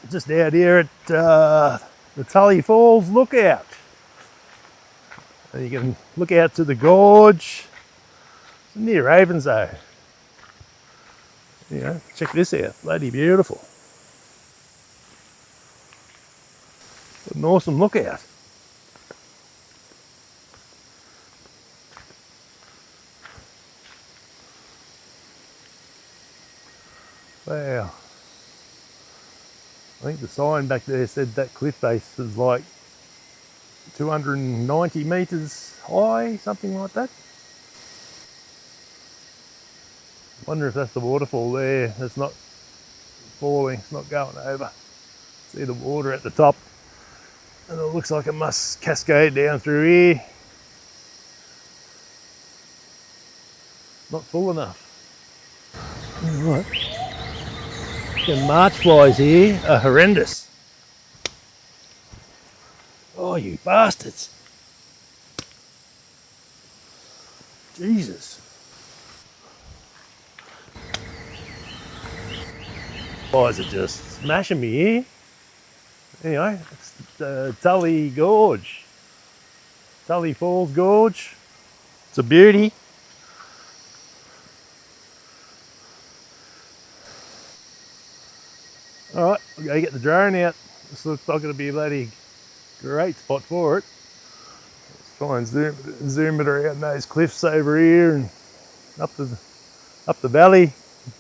Just out here at the Tully Falls lookout. You can look out to the Gorge. It's near Ravenshoe. You know, check this out, bloody beautiful. What an awesome lookout. Wow. I think the sign back there said that cliff face is like 290 metres high, something like that. Wonder if that's the waterfall there that's not falling, it's not going over. See the water at the top, and it looks like it must cascade down through here. Not full enough. Right. The march flies here are horrendous. Oh, you bastards. Jesus. Flies are just smashing me here. Anyway, it's the Tully Gorge. Tully Falls Gorge. It's a beauty. Alright, we'll go get the drone out. This looks like it'll be a bloody great spot for it. Let's try and zoom it around those cliffs over here and up the valley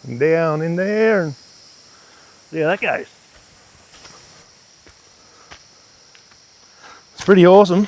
and down in there and see how that goes. It's pretty awesome.